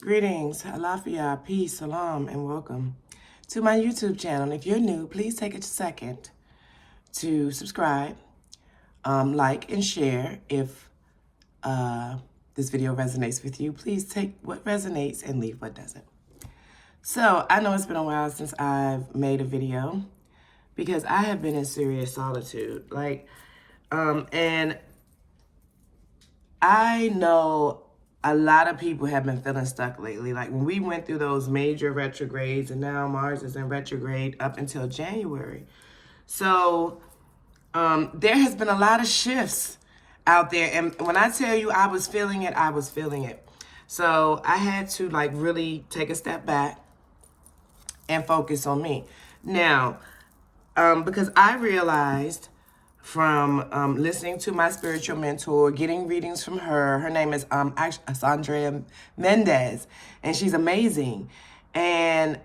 Greetings, alafia, peace, salam, and welcome to my YouTube channel. If you're new, please take a second to subscribe, like, and share. If this video resonates with you, please take what resonates and leave what doesn't. So I know it's been a while since I've made a video because I have been in serious solitude. And I know a lot of people have been feeling stuck lately. Like when we went through those major retrogrades and now Mars is in retrograde up until January. So there has been a lot of shifts out there. And when I tell you I was feeling it, I was feeling it. So I had to really take a step back and focus on me. Now, because I realized from listening to my spiritual mentor, getting readings from her. Her name is Sandra Mendez, and she's amazing. And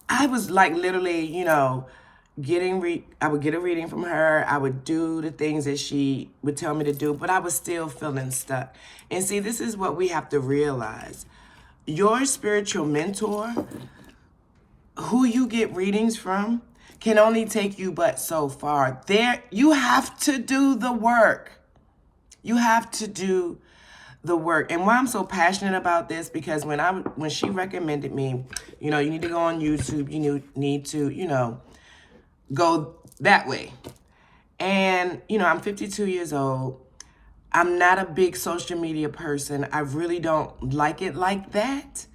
I was literally, I would get a reading from her. I would do the things that she would tell me to do, but I was still feeling stuck. And see, this is what we have to realize. Your spiritual mentor, who you get readings from, can only take you but so far. You have to do the work. You have to do the work. And why I'm so passionate about this, because when she recommended me, you need to go on YouTube, you need to, go that way. And, I'm 52 years old. I'm not a big social media person. I really don't like it like that.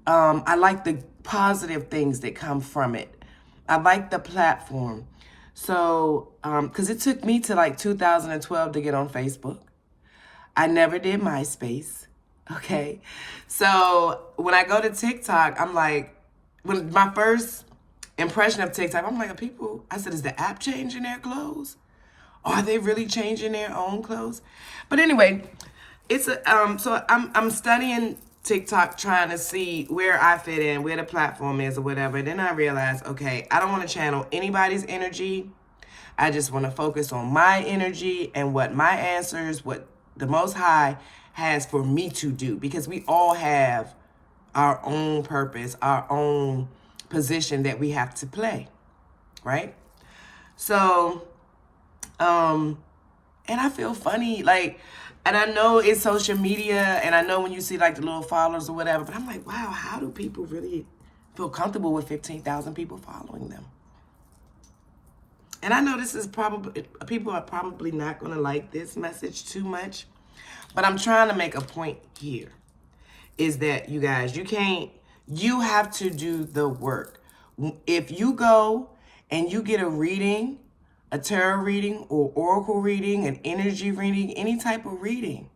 I like the positive things that come from it. I like the platform. So, because it took me to 2012 to get on Facebook. I never did MySpace. Okay. So when I go to TikTok, when my first impression of TikTok, I'm like, I said, is the app changing their clothes? Are they really changing their own clothes? But anyway, so I'm studying TikTok, trying to see where I fit in, where the platform is or whatever. Then I realized, okay, I don't want to channel anybody's energy. I just want to focus on my energy and what my answers, what the Most High has for me to do. Because we all have our own purpose, our own position that we have to play, right? So, and I feel funny, and I know it's social media, and I know when you see the little followers or whatever, but I'm like, wow, how do people really feel comfortable with 15,000 people following them? And I know people are probably not going to like this message too much, but I'm trying to make a point here, is that you guys, you have to do the work. If you go and you get a reading, a tarot reading or oracle reading, an energy reading, any type of reading,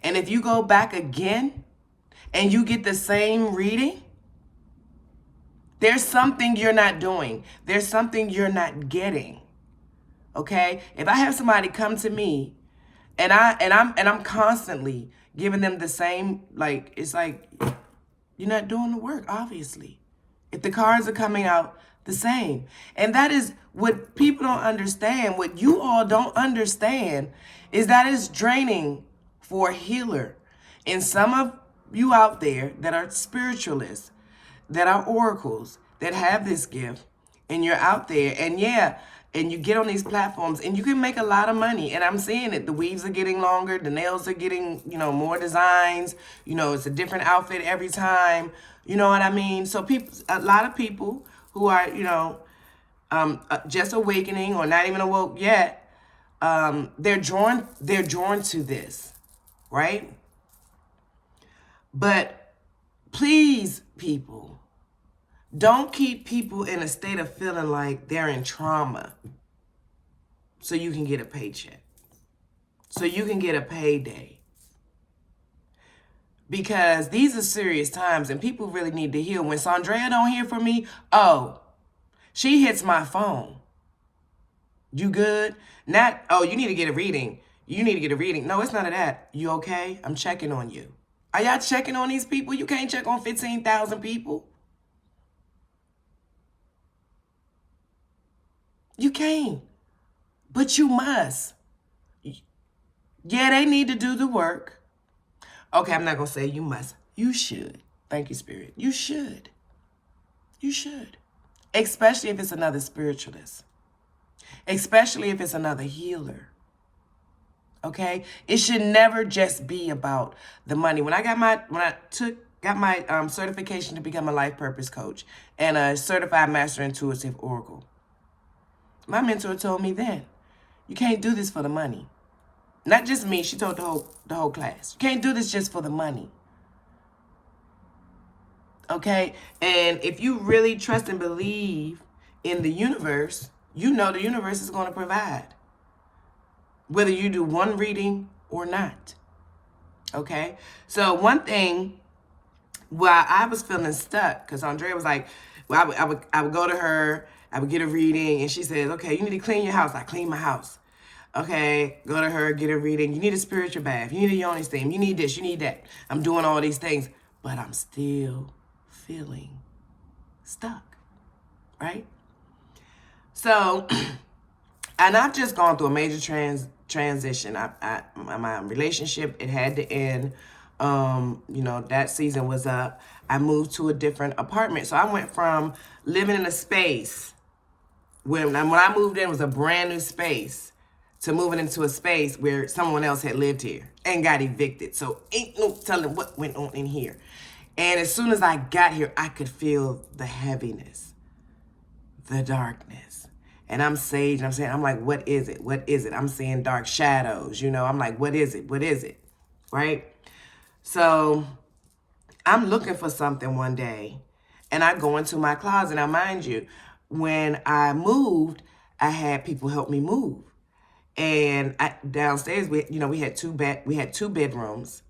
and if you go back again and you get the same reading, there's something you're not doing. There's something you're not getting. Okay? If I have somebody come to me and I'm constantly giving them the same, it's like you're not doing the work, obviously. If the cards are coming out the same. And that is what people don't understand. What you all don't understand is that it's draining for a healer. And some of you out there that are spiritualists, that are oracles, that have this gift, and you're out there, and you get on these platforms and you can make a lot of money. And I'm seeing it. The weaves are getting longer. The nails are getting, more designs. It's a different outfit every time. You know what I mean? So a lot of people who are, just awakening or not even awoke yet, they're drawn to this, right? But please, people, don't keep people in a state of feeling like they're in trauma so you can get a paycheck, so you can get a payday. Because these are serious times and people really need to heal. When Sandra don't hear from me, she hits my phone. You good? Not, you need to get a reading. You need to get a reading. No, it's none of that. You okay? I'm checking on you. Are y'all checking on these people? You can't check on 15,000 people. You can't. But you must. Yeah, they need to do the work. Okay, I'm not going to say you must. You should. Thank you, Spirit. You should. You should. Especially if it's another spiritualist. Especially if it's another healer. Okay? It should never just be about the money. When I got my certification to become a life purpose coach and a certified master intuitive oracle, my mentor told me then, you can't do this for the money. Not just me, she told the whole class. You can't do this just for the money. Okay? And if you really trust and believe in the universe, you know the universe is going to provide. Whether you do one reading or not. Okay? So one thing, while I was feeling stuck, because Andrea was like, well, I would go to her, I would get a reading, and she says, okay, you need to clean your house. I clean my house. Okay, go to her, get a reading. You need a spiritual bath. You need a yoni steam. You need this, you need that. I'm doing all these things, but I'm still feeling stuck, right? So, and I've just gone through a major transition. My relationship, it had to end. That season was up. I moved to a different apartment. So I went from living in a space when I moved in, it was a brand new space, to moving into a space where someone else had lived here and got evicted. So ain't no telling what went on in here. And as soon as I got here, I could feel the heaviness, the darkness. And I'm sage, I'm like, what is it? What is it? I'm seeing dark shadows, I'm like, what is it? What is it? Right? So I'm looking for something one day, and I go into my closet. Now, mind you, when I moved, I had people help me move. And downstairs, we had two bedrooms.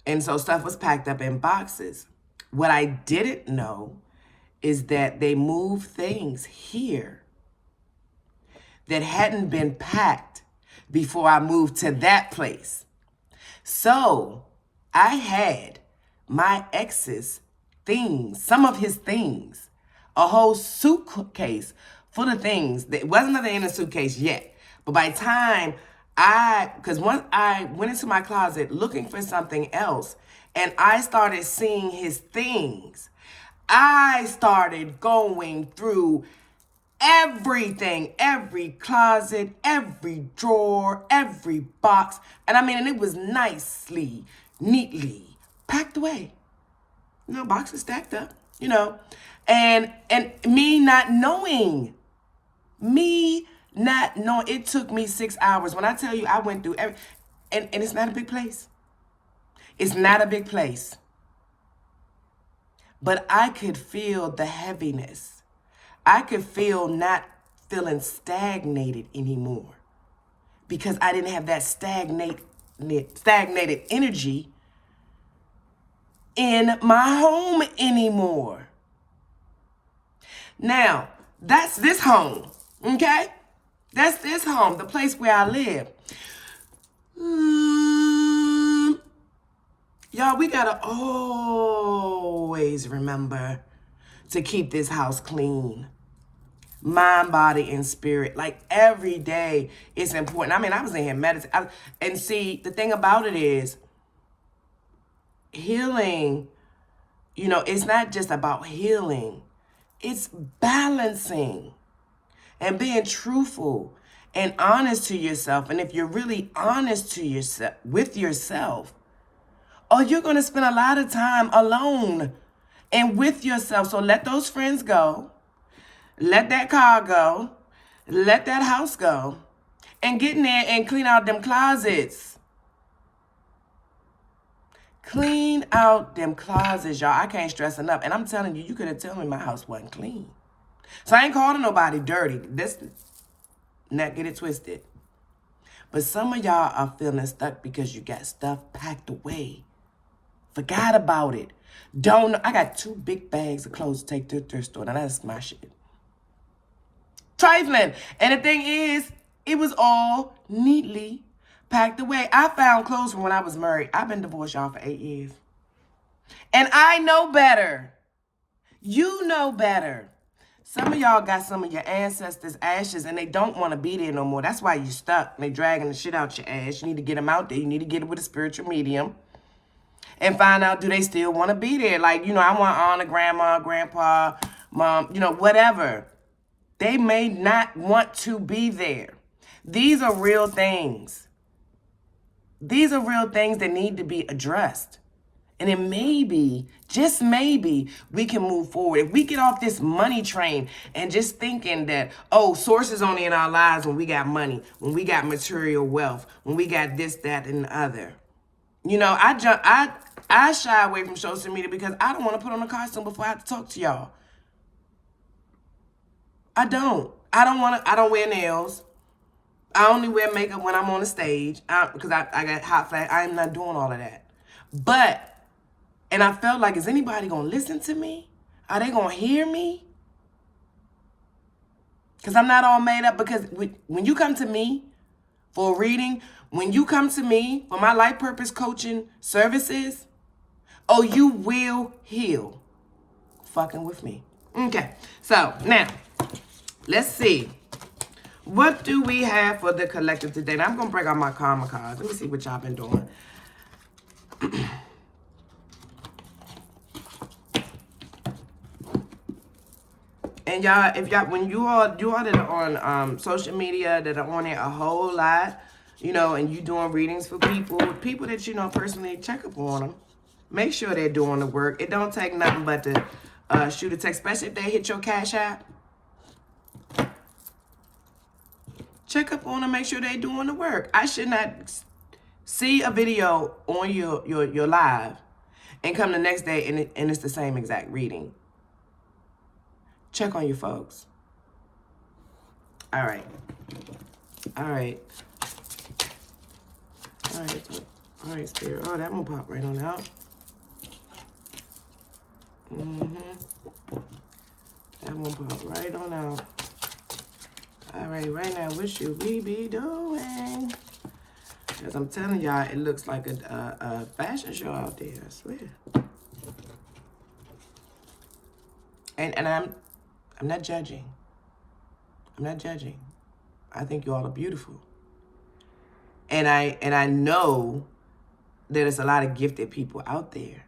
And so stuff was packed up in boxes. What I didn't know is that they moved things here that hadn't been packed before I moved to that place. So I had my ex's things, some of his things, a whole suitcase full of things. That wasn't nothing in the suitcase yet. But by the time because once I went into my closet looking for something else, and I started seeing his things, I started going through everything, every closet, every drawer, every box. And it was nicely, neatly packed away. Boxes stacked up, and me not knowing, it took me 6 hours. When I tell you I went through and it's not a big place. It's not a big place. But I could feel the heaviness. I could feel not feeling stagnated anymore, because I didn't have that stagnated energy in my home anymore. Now, that's this home, okay? That's this home, the place where I live. Y'all, we gotta always remember to keep this house clean. Mind, body, and spirit. Like every day, it's important. I was in here meditating. And see, the thing about it is, healing, it's not just about healing. It's balancing and being truthful and honest to yourself. And if you're really honest to yourself, with yourself, you're going to spend a lot of time alone and with yourself. So let those friends go. Let that car go. Let that house go. And get in there and clean out them closets. Clean out them closets, y'all. I can't stress enough. And I'm telling you, you could have told me my house wasn't clean. So I ain't calling nobody dirty. Not get it twisted. But some of y'all are feeling stuck because you got stuff packed away. Forgot about it. Don't know. I got 2 big bags of clothes to take to the thrift store. Now that's my shit. Trifling. And the thing is, it was all neatly packed away. I found clothes from when I was married. I've been divorced, y'all, for 8 years. And I know better. You know better. Some of y'all got some of your ancestors' ashes and they don't want to be there no more. That's why you stuck. They dragging the shit out your ass. You need to get them out there. You need to get it with a spiritual medium. and find out, do they still want to be there? Like, you know, I want to honor grandma, grandpa, mom, you know, whatever. They may not want to be there. These are real things. These are real things that need to be addressed. And then maybe, just maybe, we can move forward. If we get off this money train and just thinking that, oh, source is only in our lives when we got money, when we got material wealth, when we got this, that, and the other. You know, I shy away from social media because I don't want to put on a costume before I have to talk to y'all. I don't wear nails. I only wear makeup when I'm on the stage because I got hot flash. I am not doing all of that. But, and I felt like, is anybody going to listen to me? Are they going to hear me? Because I'm not all made up. Because when you come to me for a reading, when you come to me for my life purpose coaching services, oh, you will heal. Fucking with me. Okay, so now, let's see. What do we have for the collective today? Now, I'm going to break out my karma cards. Let me see what y'all been doing. And y'all, if y'all, when you all that are on social media, that are on it a whole lot, you know, and you doing readings for people that you know personally, check up on them. Make sure they're doing the work. It don't take nothing but to shoot a text, especially if they hit your Cash App. Check up on them, make sure they're doing the work. I should not see a video on your live and come the next day and it's the same exact reading. Check on your folks. All right. All right. All right. All right, Spirit. Oh, that one popped right on out. That one popped right on out. All right, right now, what should we be doing? Because I'm telling y'all, it looks like a fashion show out there, I swear. And I'm not judging. I'm not judging. I think you all are beautiful. And I know that there's a lot of gifted people out there.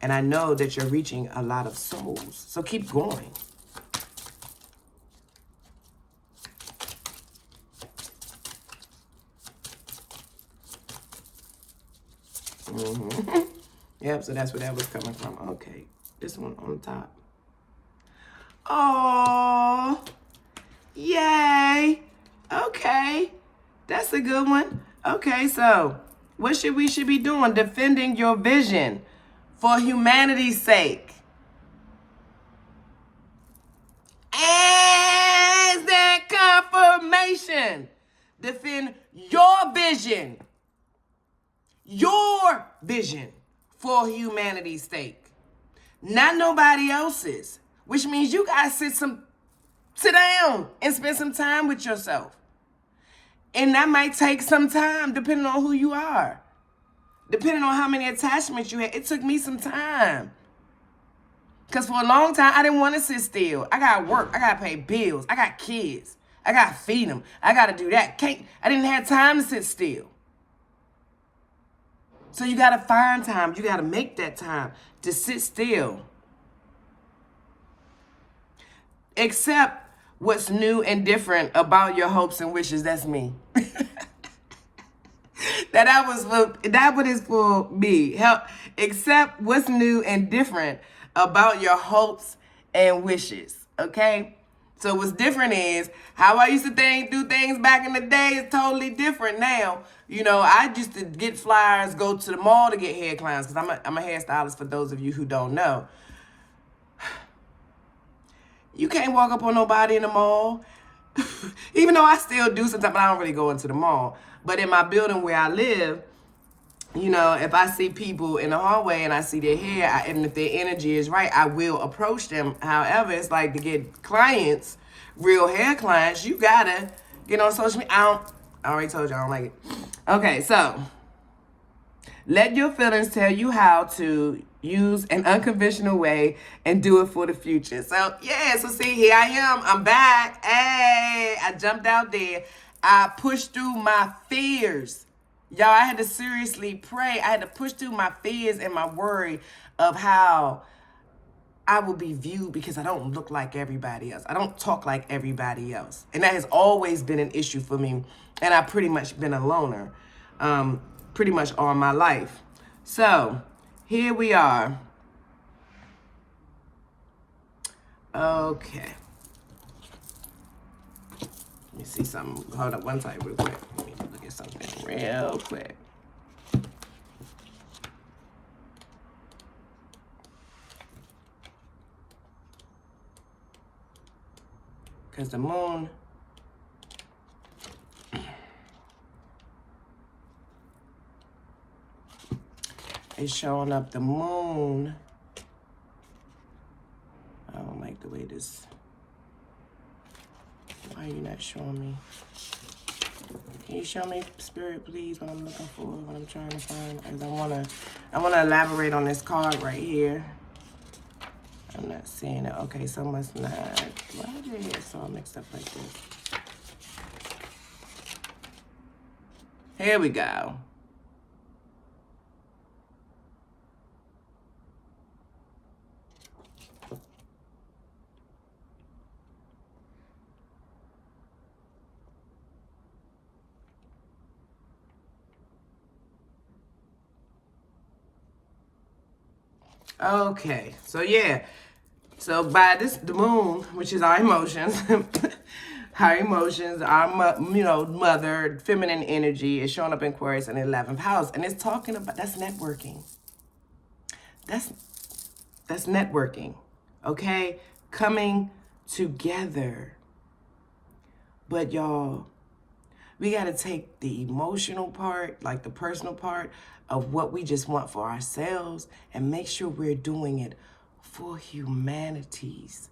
And I know that you're reaching a lot of souls. So keep going. Yep, so that's where that was coming from. Okay, this one on top. Oh, yay. Okay, that's a good one. Okay, so what should we be doing? Defending your vision for humanity's sake. As that confirmation, defend your vision. Your vision for humanity's sake. Not nobody else's. Which means you gotta sit down and spend some time with yourself. And that might take some time depending on who you are. Depending on how many attachments you had. It took me some time. Because for a long time, I didn't want to sit still. I got to work. I got to pay bills. I got kids. I got to feed them. I got to do that. I didn't have time to sit still. So you got to find time. You got to make that time to sit still. Accept what's new and different about your hopes and wishes. That's me. That one is for me. Accept what's new and different about your hopes and wishes. Okay? So what's different is how I used to do things back in the day is totally different now. You know, I used to get flyers, go to the mall to get hair clients because I'm a hairstylist for those of you who don't know. You can't walk up on nobody in the mall. Even though I still do sometimes, but I don't really go into the mall. But in my building where I live, you know, if I see people in the hallway and I see their hair, and if their energy is right, I will approach them. However, it's like to get clients, real hair clients, you gotta get on social media. I already told you I don't like it. Okay, so let your feelings tell you how to use an unconventional way and do it for the future. So, yeah, so see, here I am. I'm back. Hey, I jumped out there. I pushed through my fears. Y'all, I had to seriously pray. I had to push through my fears and my worry of how I will be viewed because I don't look like everybody else. I don't talk like everybody else. And that has always been an issue for me. And I've pretty much been a loner pretty much all my life. So here we are. Okay. Let me see something. Hold up one second real quick. Let me look at something real quick. Because the moon is showing up. The moon. I don't like the way this. Why are you not showing me? Can you show me, Spirit, please, what I'm looking for, what I'm trying to find? Because I wanna elaborate on this card right here. I'm not seeing it. Okay, so must not. Why did it get so mixed up like this? Here we go. Okay, so yeah. So by the moon, which is our emotions, our mother, feminine energy is showing up in Aquarius in the 11th house. And it's talking about, that's networking. That's networking, okay? Coming together. But y'all, we got to take the emotional part, like the personal part of what we just want for ourselves and make sure we're doing it for humanity's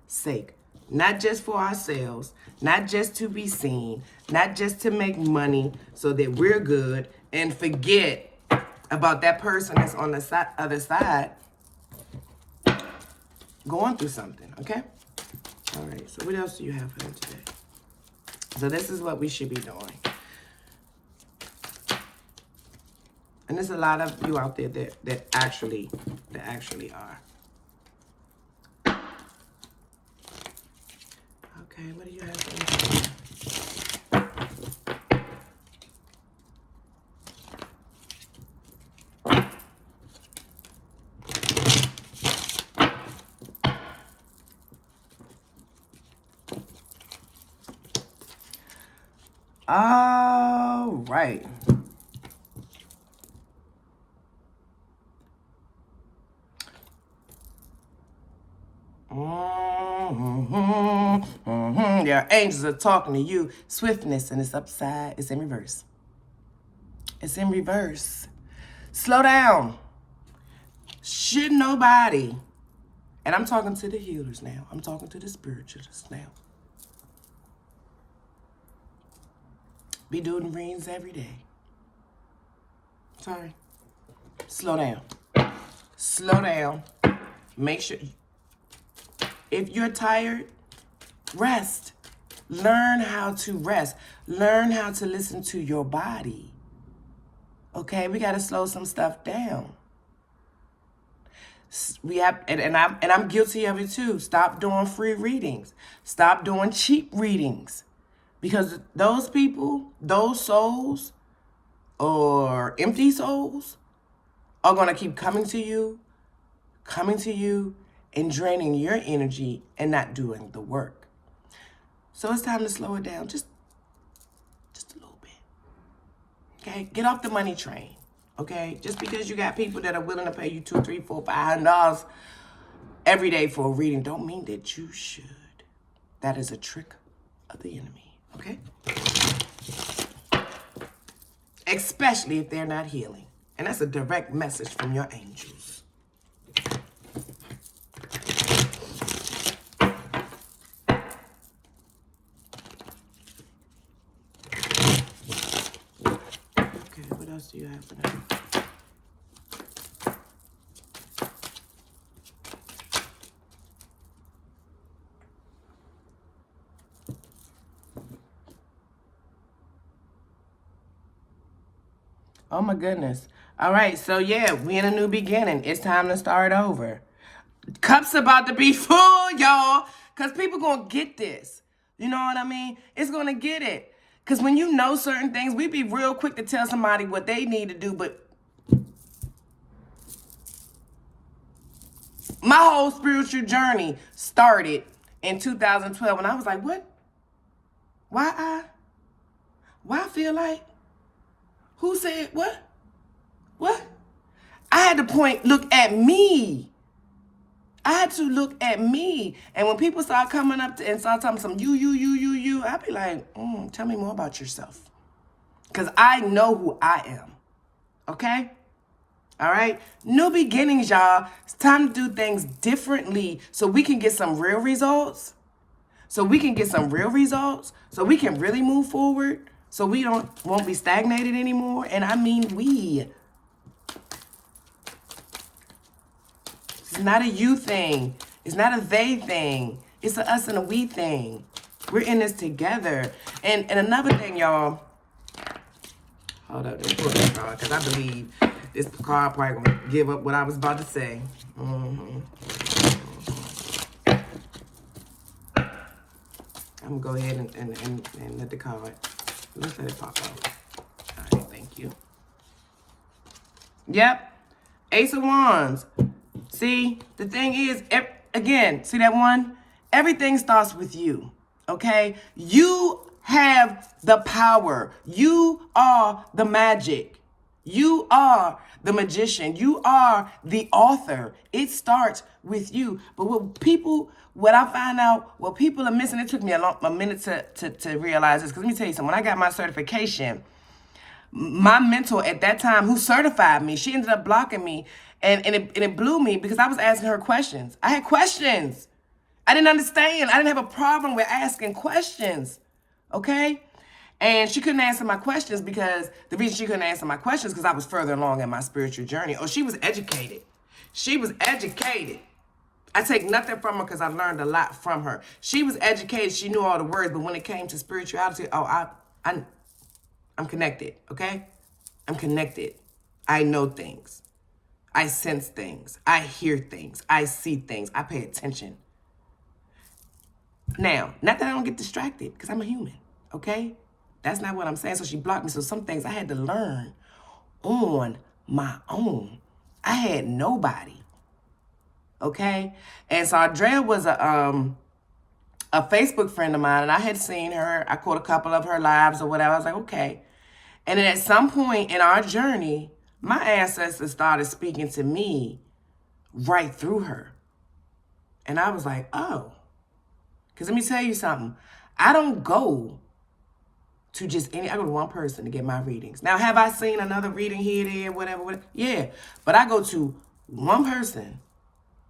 sake. Not just for ourselves, not just to be seen, not just to make money so that we're good and forget about that person that's on the other side going through something, okay? All right, so what else do you have for them today? So this is what we should be doing. And there's a lot of you out there that actually are. Okay, what do you have for me? All right. Your angels are talking to you. Swiftness, and it's upside. It's in reverse. It's in reverse. Slow down. Should nobody. And I'm talking to the healers now. I'm talking to the spiritualists now. Be doing readings every day. Sorry. Slow down. Slow down. Make sure. If you're tired, rest. Learn how to rest. Learn how to listen to your body. Okay, we got to slow some stuff down. We have, and I'm guilty of it too. Stop doing free readings. Stop doing cheap readings, because those people, those souls, or empty souls, are gonna keep coming to you, and draining your energy and not doing the work. So it's time to slow it down, just a little bit. Okay, get off the money train. Okay, just because you got people that are willing to pay you $200, $300, $400, $500 every day for a reading, don't mean that you should. That is a trick of the enemy. Okay, especially if they're not healing, and that's a direct message from your angels. Okay, what else do you have for them? Oh my goodness. All right, so yeah, we in a new beginning. It's time to start over. Cup's about to be full, y'all, because people gonna get this. You know what I mean? It's gonna get it. Because when you know certain things, we be real quick to tell somebody what they need to do, but my whole spiritual journey started in 2012, and I was like, what? Why I feel like? Who said what? What? I had to look at me. I had to look at me. And when people start coming up and start talking some you, I'd be like, tell me more about yourself. Because I know who I am. Okay? All right? New beginnings, y'all. It's time to do things differently so we can get some real results. So we can really move forward. So we won't be stagnated anymore. And I mean we. It's not a you thing. It's not a they thing. It's a us and a we thing. We're in this together. And another thing, y'all. Hold up, let me pull this card because I believe this card probably gonna give up what I was about to say. I'm gonna go ahead and let the card. Let's let it pop out. All right, thank you. Yep, Ace of Wands. See, the thing is, again, see that one? Everything starts with you, okay? You have the power. You are the magic. You are the magician. You are the author. It starts with you. But what I find out, what people are missing, it took me a minute to realize this. Because let me tell you something. When I got my certification, my mentor at that time, who certified me, she ended up blocking me, and it blew me because I was asking her questions. I had questions. I didn't understand. I didn't have a problem with asking questions, okay? And she couldn't answer my questions because the reason she couldn't answer my questions because I was further along in my spiritual journey. Oh, she was educated. She was educated. I take nothing from her because I learned a lot from her. She was educated. She knew all the words, but when it came to spirituality, I'm connected, okay? I'm connected. I know things. I sense things. I hear things. I see things. I pay attention. Now, not that I don't get distracted, because I'm a human, okay? That's not what I'm saying. So she blocked me. So some things I had to learn on my own. I had nobody, okay? And so Andrea was a Facebook friend of mine, and I had seen her. I caught a couple of her lives or whatever. I was like, okay. And then at some point in our journey, my ancestors started speaking to me right through her. And I was like, oh. Because let me tell you something. I don't go to I go to one person to get my readings. Now, have I seen another reading here, there, whatever? Yeah. But I go to one person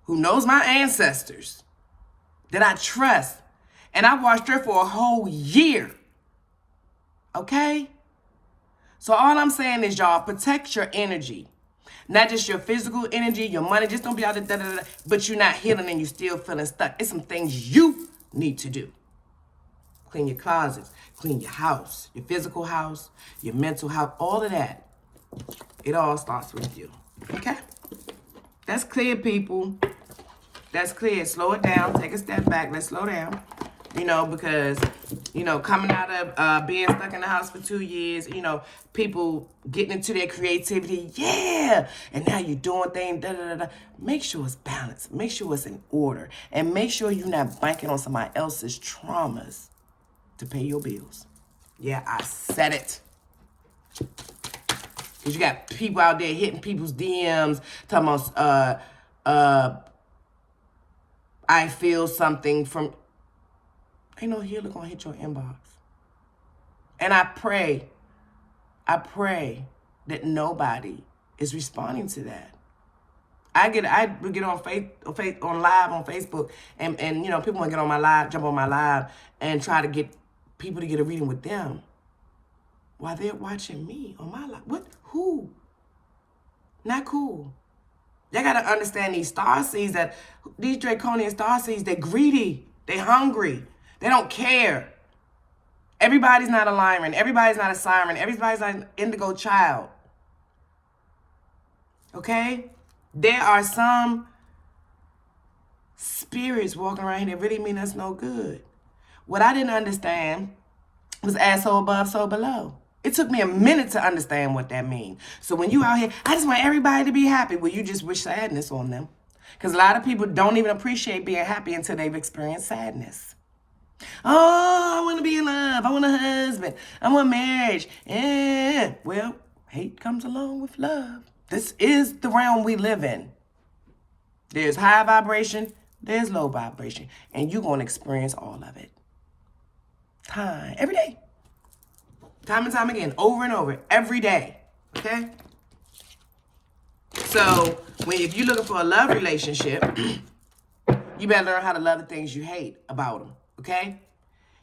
who knows my ancestors that I trust. And I watched her for a whole year. Okay? So all I'm saying is, y'all, protect your energy. Not just your physical energy, your money. Just don't be out there, but you're not healing and you're still feeling stuck. It's some things you need to do. Clean your closets. Clean your house. Your physical house. Your mental house. All of that. It all starts with you. Okay? That's clear, people. That's clear. Slow it down. Take a step back. Let's slow down. Because, coming out of being stuck in the house for 2 years, people getting into their creativity, yeah, and now you're doing things, Make sure it's balanced. Make sure it's in order. And make sure you're not banking on somebody else's traumas to pay your bills. Yeah, I said it. Because you got people out there hitting people's DMs, talking about, I feel something from... Ain't no healer gonna hit your inbox. And I pray that nobody is responding to that. I would get on live on Facebook and people want to get on my live, jump on my live and try to get people to get a reading with them while they're watching me on my live. What? Who? Not cool. Y'all gotta understand these these draconian starseeds, they're greedy, they hungry. They don't care. Everybody's not a Lyran. Everybody's not a Siren. Everybody's not an indigo child. Okay? There are some spirits walking around here that really mean us no good. What I didn't understand was as so above, so below. It took me a minute to understand what that means. So when you out here, I just want everybody to be happy. Well, you just wish sadness on them. Because a lot of people don't even appreciate being happy until they've experienced sadness. Oh, I want to be in love. I want a husband. I want marriage. Well, hate comes along with love. This is the realm we live in. There's high vibration. There's low vibration. And you're going to experience all of it. Time. Every day. Time and time again. Over and over. Every day. Okay? So, if you're looking for a love relationship, you better learn how to love the things you hate about him. Okay?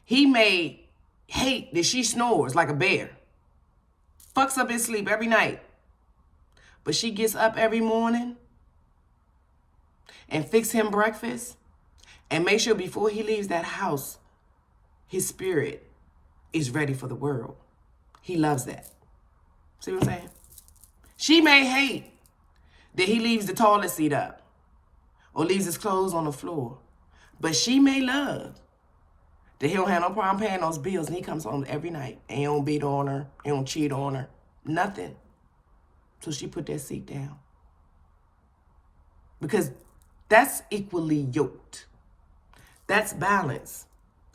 He may hate that she snores like a bear. Fucks up his sleep every night. But she gets up every morning and fix him breakfast and make sure before he leaves that house, his spirit is ready for the world. He loves that. See what I'm saying? She may hate that he leaves the toilet seat up or leaves his clothes on the floor. But she may love that he don't have no problem paying those bills and he comes home every night and he don't beat on her, he don't cheat on her, nothing. So she put that seat down. Because that's equally yoked. That's balance.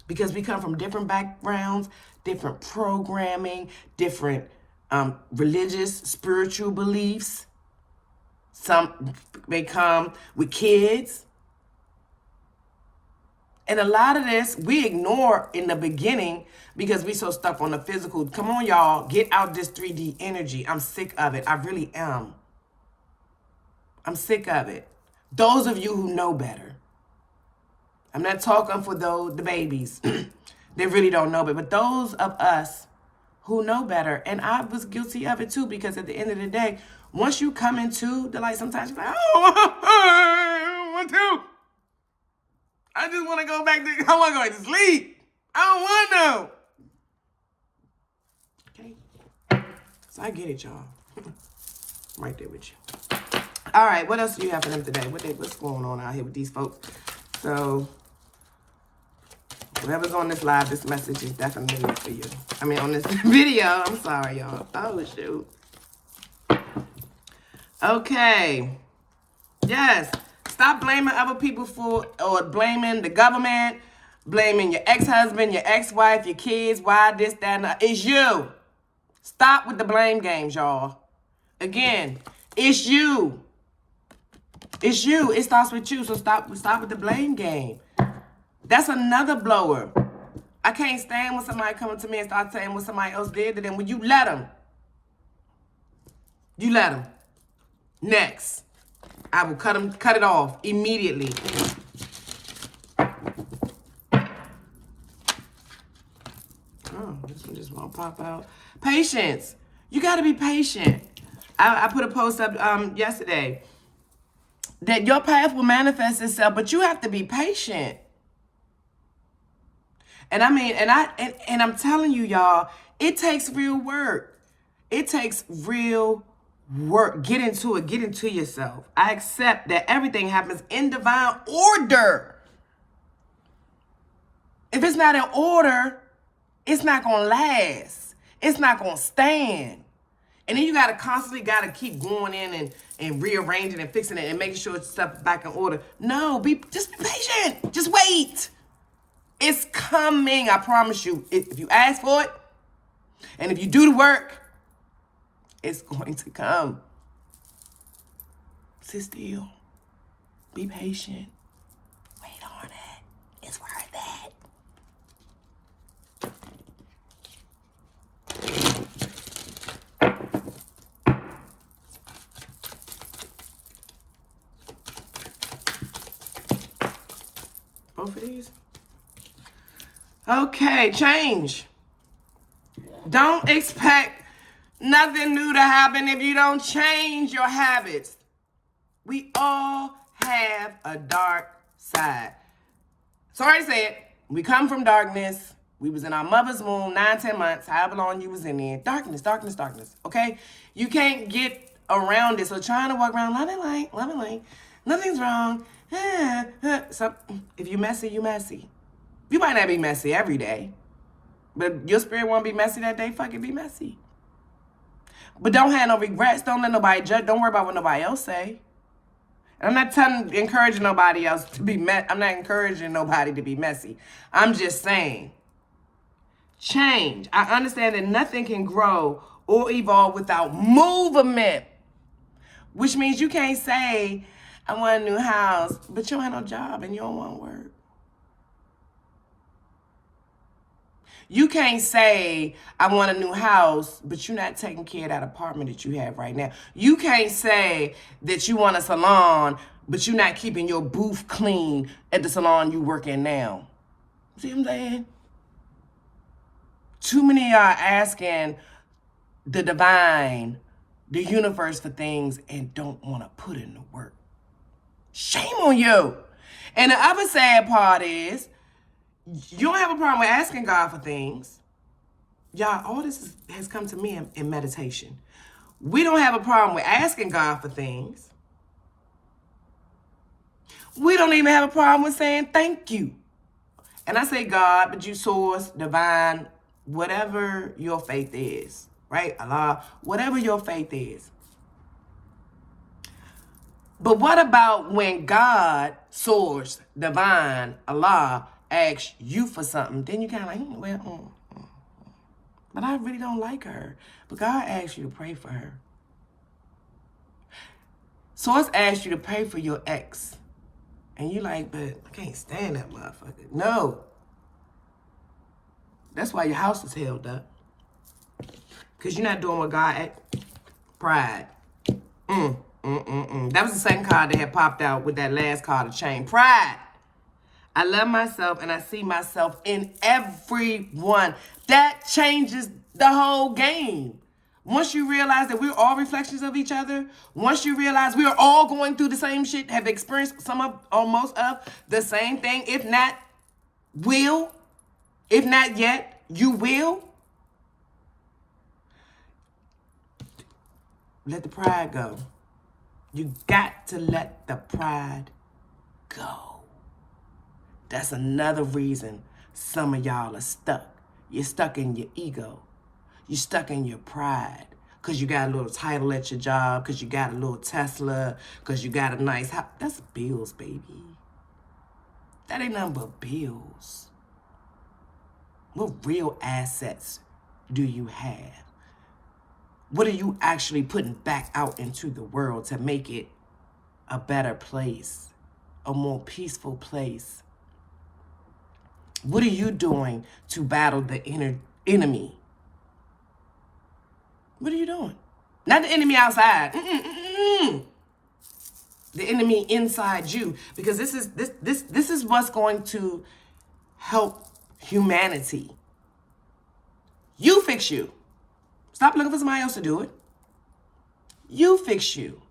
Because we come from different backgrounds, different programming, different religious, spiritual beliefs. Some may come with kids. And a lot of this we ignore in the beginning because we so stuck on the physical. Come on, y'all. Get out this 3D energy. I'm sick of it. I really am. I'm sick of it. Those of you who know better. I'm not talking for the babies. They really don't know better. But those of us who know better, and I was guilty of it too, because at the end of the day, once you come into the light, sometimes you're like, oh, I want to. I just want to go back to, I want to go back to sleep. I don't want to. Okay. So I get it, y'all. I'm right there with you. All right, what else do you have for them today? What's going on out here with these folks? So, whoever's on this live, this message is definitely for you. I mean, on this video. I'm sorry, y'all. Oh, shoot. Okay. Yes. Stop blaming other people or blaming the government, blaming your ex-husband, your ex-wife, your kids, why this, that, and that. It's you. Stop with the blame games, y'all. Again, it's you. It's you. It starts with you, so stop with the blame game. That's another blower. I can't stand when somebody comes to me and starts saying what somebody else did to them. When you let them. You let them. Next. I will cut it off immediately. Oh, this one just won't pop out. Patience. You got to be patient. I put a post up yesterday that your path will manifest itself, but you have to be patient. And I mean, and I'm telling you, y'all, it takes real work. It takes real work. Get into it. Get into yourself. I accept that everything happens in divine order. If it's not in order, it's not going to last. It's not going to stand. And then you constantly keep going in and rearranging and fixing it and making sure stuff back in order. No, just be patient. Just wait. It's coming, I promise you. If you ask for it, and if you do the work, it's going to come. Sit still. Be patient. Wait on it. It's worth it. Both of these? Okay, change. Don't expect nothing new to happen if you don't change your habits. We all have a dark side. Sorry to say it. We come from darkness. We was in our mother's womb 9-10 months, however long you was in there. Darkness, darkness, darkness, okay? You can't get around it. So trying to walk around loving light, nothing's wrong. So if you're messy, you messy. You might not be messy every day, but your spirit won't be messy that day. Fuck it, be messy. But don't have no regrets. Don't let nobody judge. Don't worry about what nobody else say. And I'm not encouraging nobody else to be I'm not encouraging nobody to be messy. I'm just saying, change. I understand that nothing can grow or evolve without movement, which means you can't say, I want a new house, but you don't have no job and you don't want to work. You can't say, I want a new house, but you're not taking care of that apartment that you have right now. You can't say that you want a salon, but you're not keeping your booth clean at the salon you work in now. See what I'm saying? Too many are asking the divine, the universe for things and don't want to put in the work. Shame on you. And the other sad part is, you don't have a problem with asking God for things. Y'all, all this has come to me in meditation. We don't have a problem with asking God for things. We don't even have a problem with saying thank you. And I say God, but you source, divine, whatever your faith is, right? Allah, whatever your faith is. But what about when God, source, divine, Allah, asks you for something? Then you kind of like, but I really don't like her. But God asked you to pray for her. Source asked you to pray for your ex. And you like, but I can't stand that motherfucker. No. That's why your house is held up. Because you're not doing what God asked. Pride. That was the second card that had popped out with that last card of chain. Pride. I love myself and I see myself in everyone. That changes the whole game. Once you realize that we're all reflections of each other, once you realize we are all going through the same shit, have experienced some of or most of the same thing, if not yet, you will. Let the pride go. You got to let the pride go. That's another reason some of y'all are stuck. You're stuck in your ego. You're stuck in your pride. Because you got a little title at your job. Because you got a little Tesla. Because you got a nice house. That's bills, baby. That ain't nothing but bills. What real assets do you have? What are you actually putting back out into the world to make it a better place? A more peaceful place? What are you doing to battle the inner enemy? What are you doing? Not the enemy outside. The enemy inside you. Because this is what's going to help humanity. You fix you. Stop looking for somebody else to do it. You fix you.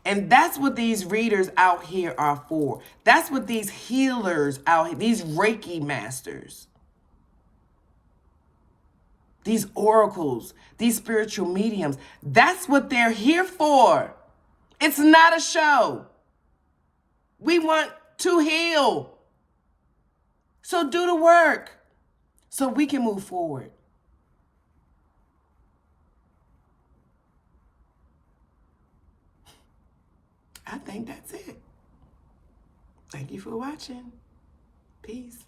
And that's what these readers out here are for. That's what these healers out here, these Reiki masters, these oracles, these spiritual mediums, that's what they're here for. It's not a show. We want to heal. So do the work so we can move forward. I think that's it. Thank you for watching. Peace.